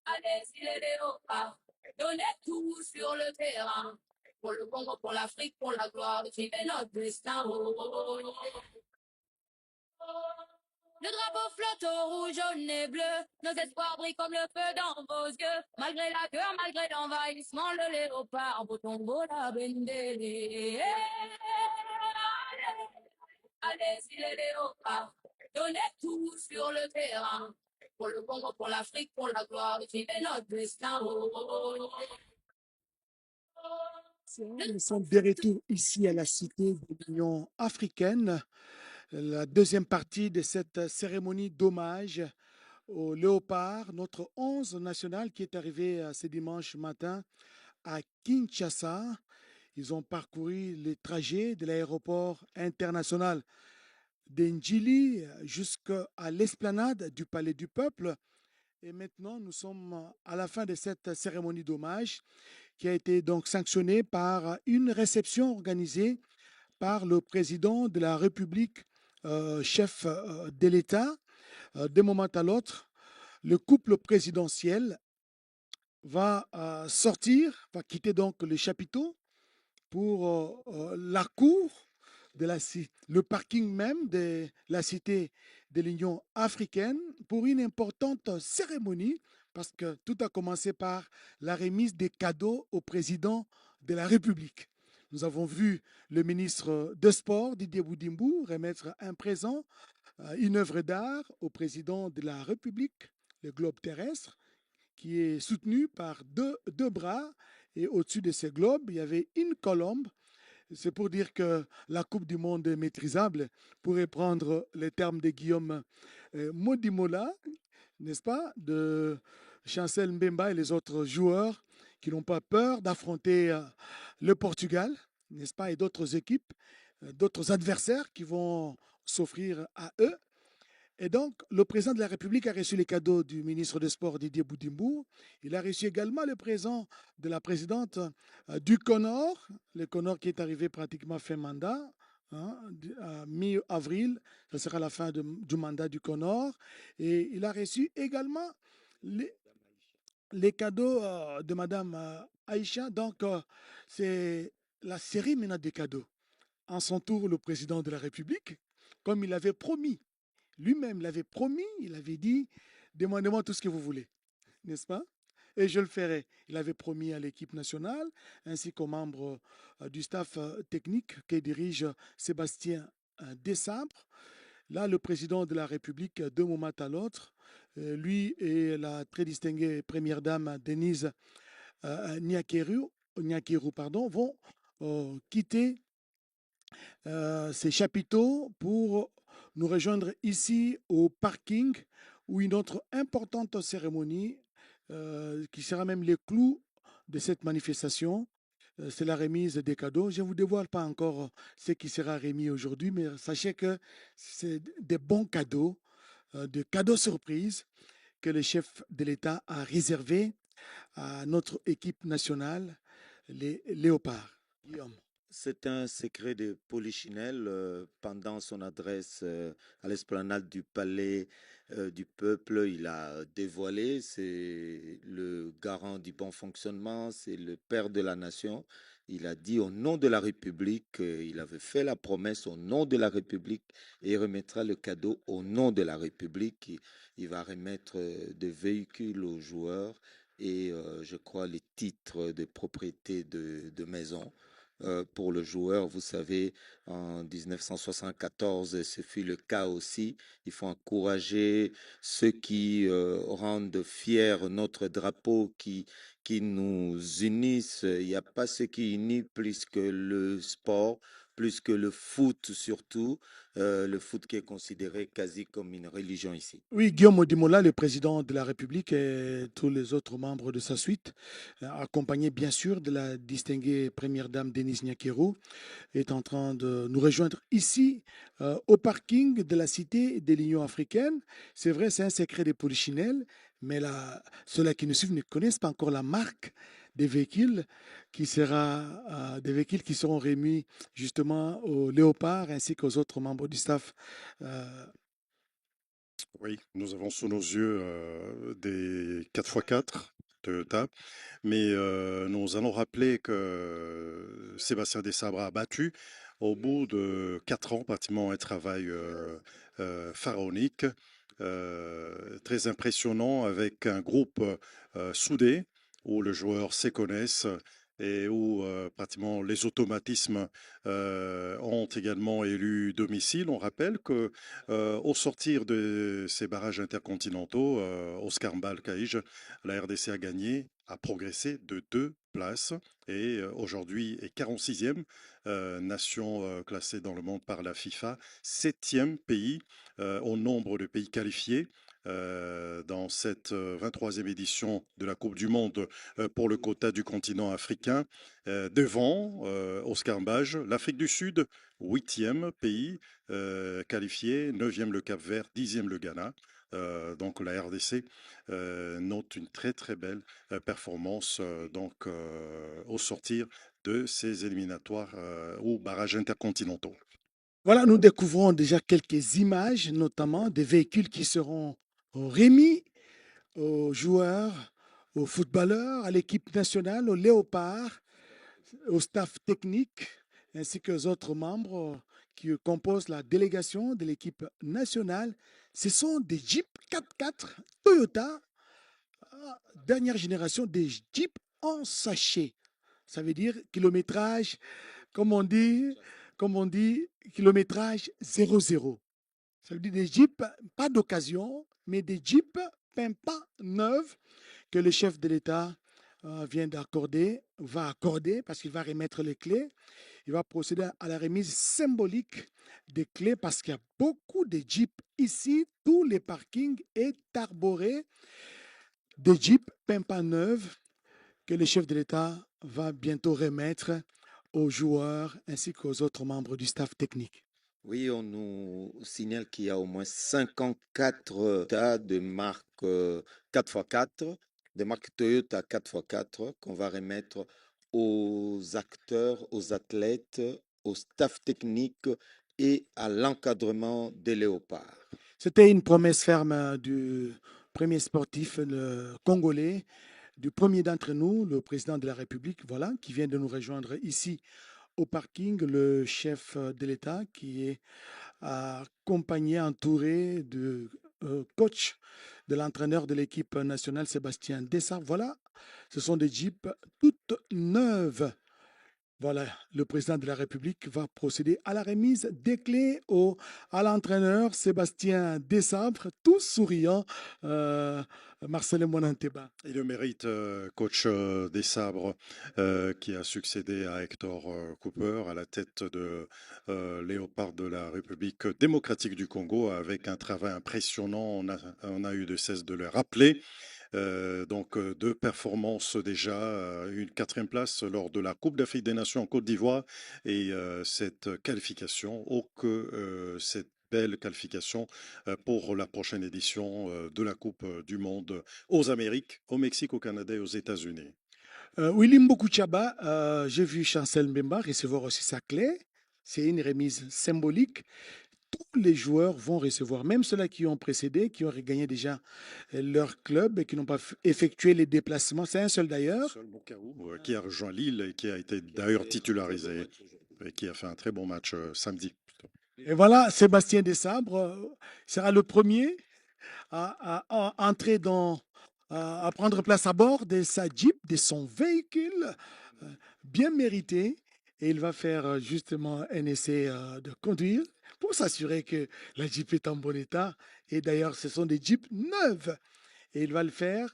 Allez-y les léopards, donnez tout sur le terrain. Pour le Congo, pour l'Afrique, pour la gloire, vivez notre destin. Oh, oh, oh, oh. Le drapeau flotte au rouge, jaune et bleu. Nos espoirs brillent comme le feu dans vos yeux. Malgré la peur, malgré l'envahissement, le léopard, beau tombeau, la bendélé. Allez-y les léopards, donnez tout sur le terrain. Pour le Congo, pour l'Afrique, pour la gloire, vivez notre destin. Oh, oh, oh, oh. Nous sommes de retour ici à la Cité de l'Union africaine, la deuxième partie de cette cérémonie d'hommage au léopard, notre 11 national qui est arrivé ce dimanche matin à Kinshasa. Ils ont parcouru les trajets de l'aéroport international d'Njili jusqu'à l'esplanade du Palais du Peuple. Et maintenant, nous sommes à la fin de cette cérémonie d'hommage qui a été donc sanctionnée par une réception organisée par le président de la République, chef de l'État. D'un moment à l'autre, le couple présidentiel va sortir, va quitter donc le chapiteau pour la cour de le parking même de la cité de l'Union africaine pour une importante cérémonie parce que tout a commencé par la remise des cadeaux au président de la République. Nous avons vu le ministre des Sports, Didier Boudimbo, remettre un présent, une œuvre d'art au président de la République, le globe terrestre, qui est soutenu par deux bras. Et au-dessus de ces globes, il y avait une colombe. C'est pour dire que la Coupe du Monde est maîtrisable, pourrait prendre les termes de Guillaume Modimola, n'est-ce pas, de Chancel Mbemba et les autres joueurs qui n'ont pas peur d'affronter le Portugal, n'est-ce pas, et d'autres équipes, d'autres adversaires qui vont s'offrir à eux. Et donc, le président de la République a reçu les cadeaux du ministre des Sports Didier Boudimbo. Il a reçu également le présent de la présidente du CONOR, le CONOR qui est arrivé pratiquement fin mandat, hein, mi-avril, ce sera la fin du mandat du CONOR. Et il a reçu également les cadeaux de Madame Aïcha. Donc, c'est la série maintenant des cadeaux. En son tour, le président de la République, comme il avait promis, lui-même l'avait promis, il avait dit, demandez-moi tout ce que vous voulez, n'est-ce pas? Et je le ferai. Il avait promis à l'équipe nationale, ainsi qu'aux membres du staff technique que dirige Sébastien Desabre. Là, le président de la République, d'un moment à l'autre, lui et la très distinguée première dame Denise Nyakeru, vont quitter ces chapiteaux pour nous rejoindre ici au parking où une autre importante cérémonie qui sera même les clous de cette manifestation. C'est la remise des cadeaux. Je ne vous dévoile pas encore ce qui sera remis aujourd'hui, mais sachez que c'est des bons cadeaux, des cadeaux surprises que le chef de l'État a réservés à notre équipe nationale, les Léopards. Guillaume. C'est un secret de Polichinelle pendant son adresse à l'esplanade du Palais du Peuple. Il a dévoilé, c'est le garant du bon fonctionnement, c'est le père de la nation. Il a dit au nom de la République, il avait fait la promesse au nom de la République et il remettra le cadeau au nom de la République. Il va remettre des véhicules aux joueurs et je crois les titres de propriété de maison pour le joueur. Vous savez, en 1974, ce fut le cas aussi. Il faut encourager ceux qui rendent fiers notre drapeau, qui nous unissent. Il n'y a pas ce qui unit plus que le sport, plus que le foot surtout, le foot qui est considéré quasi comme une religion ici. Oui, Guillaume Odimola, le président de la République et tous les autres membres de sa suite, accompagné bien sûr de la distinguée première dame Denise Nyakero, est en train de nous rejoindre ici au parking de la cité de l'Union africaine. C'est vrai, c'est un secret des polichinelles, mais ceux-là qui nous suivent ne connaissent pas encore la marque des véhicules des véhicules qui seront remis justement aux léopards ainsi qu'aux autres membres du staff Oui, nous avons sous nos yeux des 4x4 Toyota, mais nous allons rappeler que Sébastien Desabre a battu au bout de 4 ans pratiquement un travail pharaonique, très impressionnant avec un groupe soudé où les joueurs se connaissent et où pratiquement les automatismes ont également élu domicile. On rappelle que au sortir de ces barrages intercontinentaux, Oscar Mbalkaïj, la RDC a gagné, a progressé de 2 places et aujourd'hui est 46e nation classée dans le monde par la FIFA, 7e pays au nombre de pays qualifiés. Dans cette 23e édition de la Coupe du Monde pour le quota du continent africain, devant Oscar Mbaj, l'Afrique du Sud, 8e pays qualifié, 9e le Cap-Vert, 10e le Ghana. Donc la RDC note une très très belle performance au sortir de ces éliminatoires ou barrages intercontinentaux. Voilà, nous découvrons déjà quelques images, notamment des véhicules qui seront remis aux joueurs, aux footballeurs, à l'équipe nationale, aux léopards, au staff technique, ainsi qu'aux autres membres qui composent la délégation de l'équipe nationale. Ce sont des Jeep 4x4 Toyota, dernière génération des Jeeps en sachet. Ça veut dire kilométrage, comme on dit, kilométrage 0,0. Ça veut dire des Jeeps, pas d'occasion, mais des Jeeps pas neufs que le chef de l'État vient d'accorder, va accorder parce qu'il va remettre les clés. Il va procéder à la remise symbolique des clés parce qu'il y a beaucoup de Jeeps ici. Tout le parking est arboré de Jeeps pas neufs que le chef de l'État va bientôt remettre aux joueurs ainsi qu'aux autres membres du staff technique. Oui, on nous signale qu'il y a au moins 54 tas de marque 4x4, des marques Toyota 4x4 qu'on va remettre aux acteurs, aux athlètes, au staff technique et à l'encadrement des léopards. C'était une promesse ferme du premier sportif le congolais, du premier d'entre nous, le président de la République, voilà, qui vient de nous rejoindre ici au parking, le chef de l'État qui est accompagné, entouré de coach, de l'entraîneur de l'équipe nationale, Sébastien Dessart. Voilà, ce sont des Jeeps toutes neuves. Voilà, le président de la République va procéder à la remise des clés à l'entraîneur Sébastien Desabre, tout souriant, Marcelin Monanteba. Il le mérite, coach Desabre, qui a succédé à Hector Cooper à la tête de Léopard de la République démocratique du Congo avec un travail impressionnant. On a eu de cesse de le rappeler. Donc 2 performances déjà, une 4e place lors de la Coupe d'Afrique des Nations en Côte d'Ivoire et cette qualification, cette belle qualification pour la prochaine édition de la Coupe du Monde aux Amériques, au Mexique, au Canada et aux États-Unis. Willy Mbokouchaba, j'ai vu Chancel Mbemba recevoir aussi sa clé. C'est une remise symbolique. Tous les joueurs vont recevoir, même ceux-là qui ont précédé, qui ont gagné déjà leur club et qui n'ont pas effectué les déplacements. C'est un seul d'ailleurs. Seul Mokaou, qui a rejoint Lille et qui a été d'ailleurs titularisé et qui a fait un très bon match samedi. Et voilà, Sébastien Desabre sera le premier à entrer à prendre place à bord de sa Jeep, de son véhicule bien mérité. Et il va faire justement un essai de conduire pour s'assurer que la Jeep est en bon état. Et d'ailleurs, ce sont des Jeeps neuves. Et il va le faire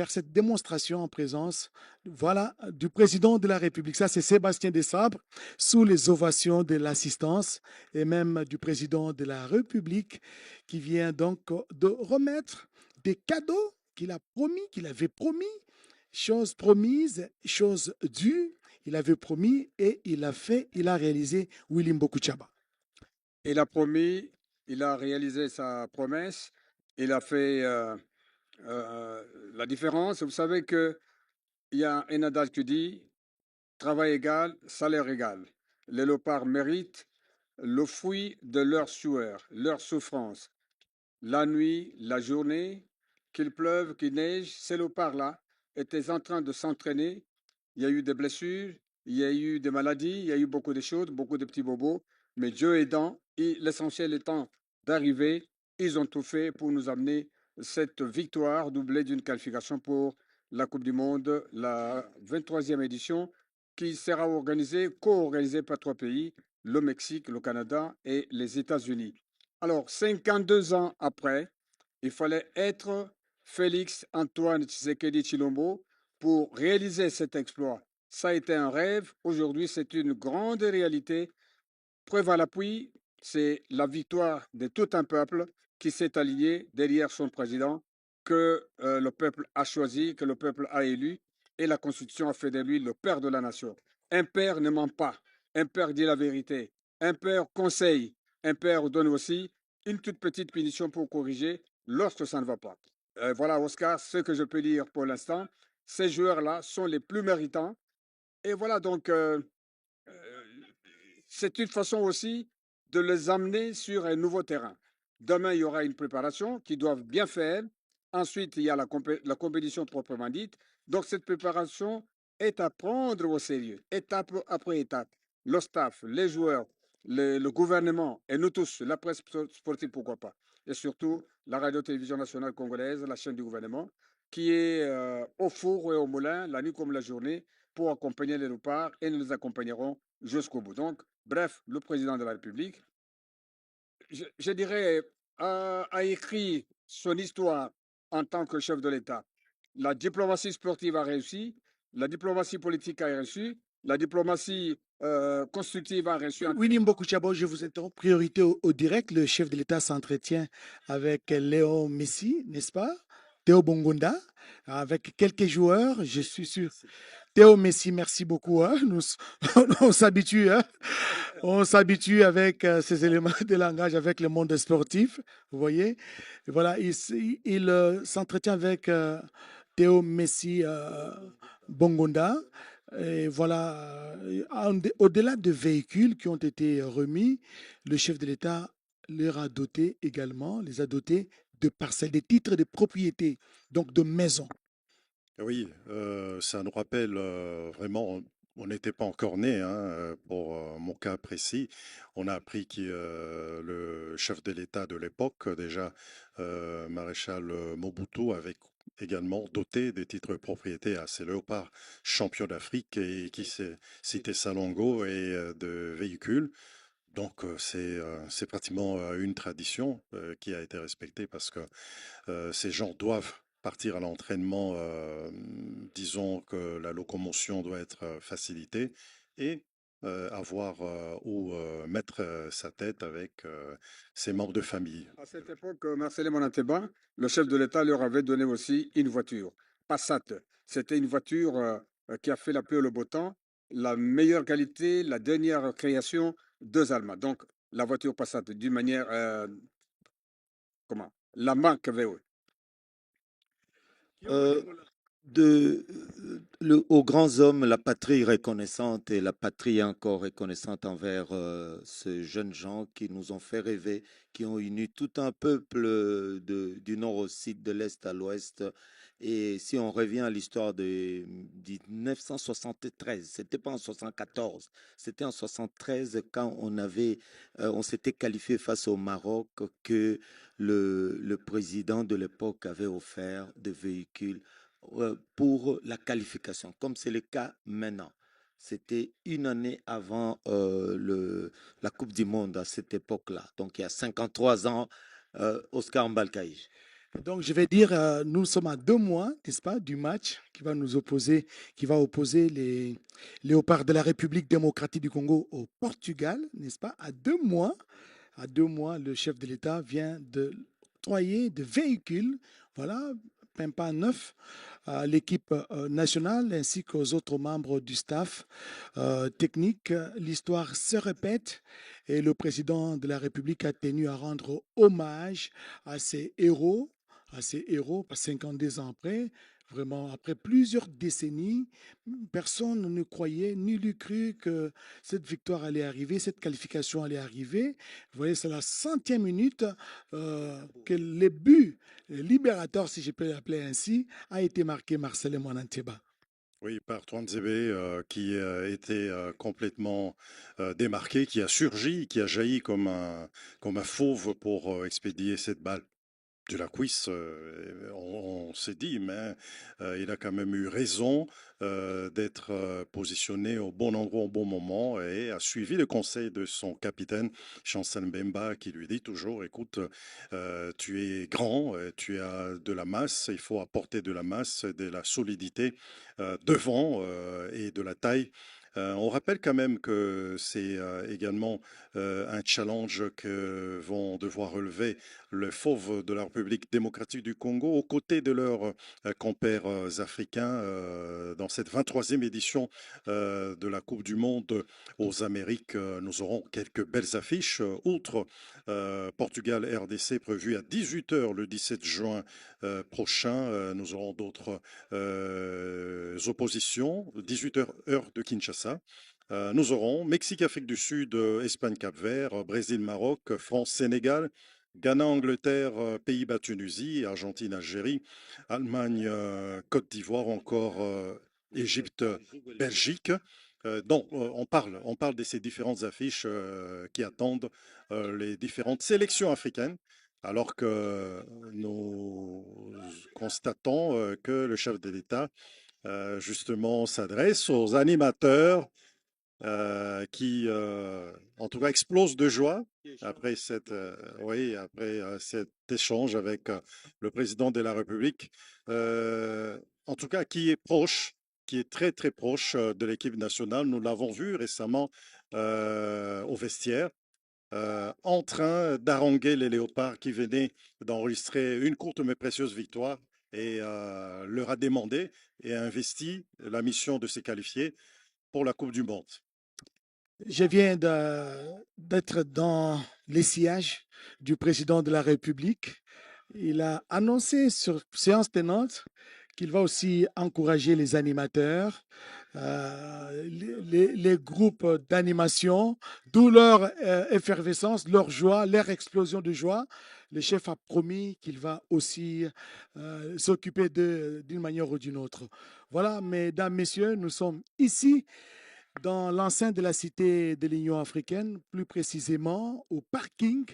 cette démonstration en présence, voilà, du président de la République. Ça, c'est Sébastien Desabre, sous les ovations de l'assistance et même du président de la République, qui vient donc de remettre des cadeaux qu'il a promis, qu'il avait promis, chose promise, chose due. Il avait promis et il a fait, il a réalisé Willy Mbokouchaba. Il a promis, il a réalisé sa promesse, il a fait la différence. Vous savez qu'il y a un adage qui dit travail égal, salaire égal. Les léopards méritent le fruit de leur sueur, leur souffrance. la nuit, la journée, qu'il pleuve, qu'il neige, ces léopards-là étaient en train de s'entraîner. Il y a eu des blessures, il y a eu des maladies, il y a eu beaucoup de choses, beaucoup de petits bobos. Mais Dieu aidant, l'essentiel étant d'arriver, ils ont tout fait pour nous amener cette victoire doublée d'une qualification pour la Coupe du Monde, la 23e édition, qui sera organisée, co-organisée par 3 pays, le Mexique, le Canada et les États-Unis. Alors, 52 ans après, il fallait être Félix Antoine Tshisekedi Chilombo pour réaliser cet exploit. Ça a été un rêve, aujourd'hui c'est une grande réalité. Preuve à l'appui, c'est la victoire de tout un peuple qui s'est aligné derrière son président, que le peuple a choisi, que le peuple a élu, et la Constitution a fait de lui le père de la nation. Un père ne ment pas, un père dit la vérité, un père conseille, un père donne aussi une toute petite punition pour corriger lorsque ça ne va pas. Voilà, Oscar, ce que je peux dire pour l'instant. Ces joueurs-là sont les plus méritants. Et voilà, donc, c'est une façon aussi de les amener sur un nouveau terrain. Demain, il y aura une préparation qu'ils doivent bien faire. Ensuite, il y a la compétition proprement dite. Donc, cette préparation est à prendre au sérieux, étape après étape. Le staff, les joueurs, le gouvernement et nous tous, la presse sportive, pourquoi pas. Et surtout, la radio-télévision nationale congolaise, la chaîne du gouvernement, qui est au four et au moulin, la nuit comme la journée, pour accompagner les léopards et nous les accompagnerons jusqu'au bout. Donc, bref, le président de la République, je dirais, a écrit son histoire en tant que chef de l'État. La diplomatie sportive a réussi, la diplomatie politique a réussi, la diplomatie constructive a réussi. Winnie Mbokouchabo, je vous interromps. Priorité au direct. Le chef de l'État s'entretient avec Léo Messi, n'est-ce pas? Théo Bongonda, avec quelques joueurs, je suis sûr. Théo Messi, merci beaucoup. Hein. On s'habitue. Hein. On s'habitue avec ces éléments de langage, avec le monde sportif. Vous voyez? Et voilà, il s'entretient avec Théo Messi Bongonda. Et voilà, au-delà de véhicules qui ont été remis, le chef de l'État leur a doté également, les a dotés de parcelles, des titres de propriété, donc de maisons. Oui, ça nous rappelle vraiment, on n'était pas encore né, hein, pour mon cas précis. On a appris que le chef de l'État de l'époque, déjà maréchal Mobutu, avait également doté des titres de propriété à ses léopards champions d'Afrique et qui citait Salongo et de véhicules. Donc c'est pratiquement une tradition qui a été respectée parce que ces gens doivent partir à l'entraînement, disons que la locomotion doit être facilitée et avoir où mettre sa tête avec ses membres de famille. À cette époque, Marcelin Monateba, le chef de l'État, leur avait donné aussi une voiture, Passat. C'était une voiture qui a fait la pluie et le beau temps, la meilleure qualité, la dernière création de Allemands. Donc, la voiture Passat, d'une manière, comment? La marque VW. Aux grands hommes, la patrie reconnaissante et la patrie encore reconnaissante envers ces jeunes gens qui nous ont fait rêver, qui ont uni tout un peuple du nord au sud, de l'est à l'ouest. Et si on revient à l'histoire de 1973, c'était pas en 74, c'était en 73 quand on s'était qualifié face au Maroc que le président de l'époque avait offert des véhicules pour la qualification, comme c'est le cas maintenant. C'était une année avant la Coupe du Monde à cette époque-là. Donc il y a 53 ans, Oscar Mbalkaïj. Donc je vais dire, nous sommes à 2 mois, n'est-ce pas, du match qui va nous opposer, qui va opposer les Léopards de la République démocratique du Congo au Portugal, n'est-ce pas? À 2 mois, le chef de l'État vient de octroyer de véhicules, voilà, même pas neuf, à l'équipe nationale ainsi qu'aux autres membres du staff technique. L'histoire se répète et le président de la République a tenu à rendre hommage à ces héros, à ces héros, 52 ans après, vraiment après plusieurs décennies, personne ne croyait ni lui cru que cette victoire allait arriver, cette qualification allait arriver. Vous voyez, c'est la 100e minute que le but libérateur, si je peux l'appeler ainsi, a été marqué Marcelin Mwananteba. Oui, par Twanzebe, qui était complètement démarqué, qui a surgi, qui a jailli comme un fauve pour expédier cette balle de la cuisse. On s'est dit, mais il a quand même eu raison d'être positionné au bon endroit au bon moment et a suivi le conseil de son capitaine, Chancel Mbemba, qui lui dit toujours, écoute, tu es grand, tu as de la masse, il faut apporter de la masse, de la solidité devant et de la taille. On rappelle quand même que c'est également un challenge que vont devoir relever le fauve de la République démocratique du Congo aux côtés de leurs compères africains dans cette 23e édition de la Coupe du Monde aux Amériques. Nous aurons quelques belles affiches. Outre Portugal-RDC prévu à 18h le 17 juin prochain, nous aurons d'autres oppositions, 18h heure de Kinshasa. Nous aurons Mexique-Afrique du Sud, Espagne-Cap-Vert, Brésil-Maroc, France-Sénégal, Ghana-Angleterre, Pays-Bas, Tunisie, Argentine-Algérie, Allemagne, Côte d'Ivoire, encore Égypte, Belgique. Donc, on parle de ces différentes affiches qui attendent les différentes sélections africaines, alors que nous constatons que le chef de l'État, justement, s'adresse aux animateurs qui, en tout cas, explose de joie après cet échange avec le président de la République. En tout cas, qui est proche, qui est très très proche de l'équipe nationale. Nous l'avons vu récemment au vestiaire. En train d'haranguer les Léopards qui venaient d'enregistrer une courte mais précieuse victoire et leur a demandé et a investi la mission de se qualifier pour la Coupe du Monde. Je viens d'être dans les sièges du président de la République. Il a annoncé sur séance tenante qu'il va aussi encourager les animateurs, les groupes d'animation, d'où leur effervescence, leur joie, leur explosion de joie. Le chef a promis qu'il va aussi s'occuper d'une manière ou d'une autre. Voilà, mesdames, messieurs, nous sommes ici dans l'enceinte de la Cité de l'Union africaine, plus précisément au parking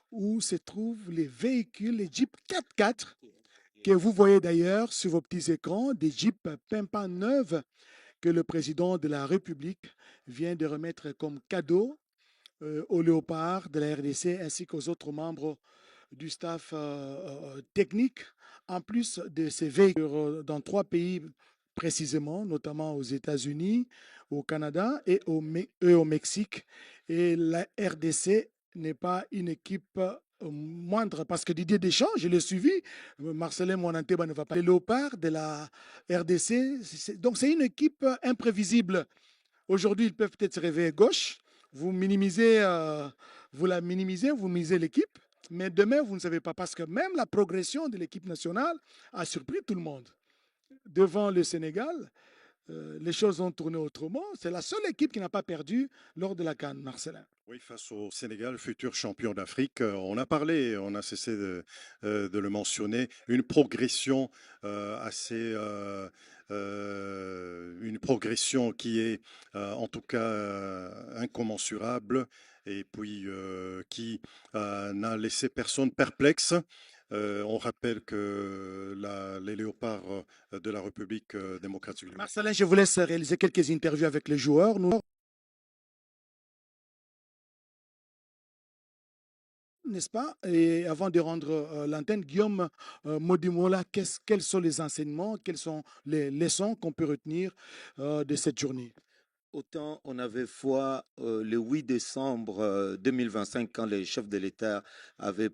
où se trouvent les véhicules, les Jeep 4x4 que vous voyez d'ailleurs sur vos petits écrans, des Jeeps pimpants neuves que le président de la République vient de remettre comme cadeau aux léopards de la RDC ainsi qu'aux autres membres du staff technique, en plus de ces véhicules dans 3 pays précisément, notamment aux États-Unis, au Canada et au Mexique. Et la RDC n'est pas une équipe moindre parce que Didier Deschamps, je l'ai suivi, Marcelin Mwananteba ne va pas. Les léopards de la RDC, donc c'est une équipe imprévisible. Aujourd'hui, ils peuvent peut-être se réveiller gauche. Vous la minimisez, vous misez l'équipe. Mais demain, vous ne savez pas parce que même la progression de l'équipe nationale a surpris tout le monde. Devant le Sénégal, les choses ont tourné autrement. C'est la seule équipe qui n'a pas perdu lors de la CAN, Marcelin. Oui, face au Sénégal, futur champion d'Afrique, on a parlé, on a cessé de le mentionner, une progression assez, une progression qui est en tout cas incommensurable et puis qui n'a laissé personne perplexe. On rappelle que les léopards de la République démocratique. Marcelin, je vous laisse réaliser quelques interviews avec les joueurs. Nous, n'est-ce pas? Et avant de rendre l'antenne, Guillaume Modimola, quels sont les enseignements, quelles sont les leçons qu'on peut retenir de cette journée? Autant on avait foi le 8 décembre 2025 quand les chefs de l'État avaient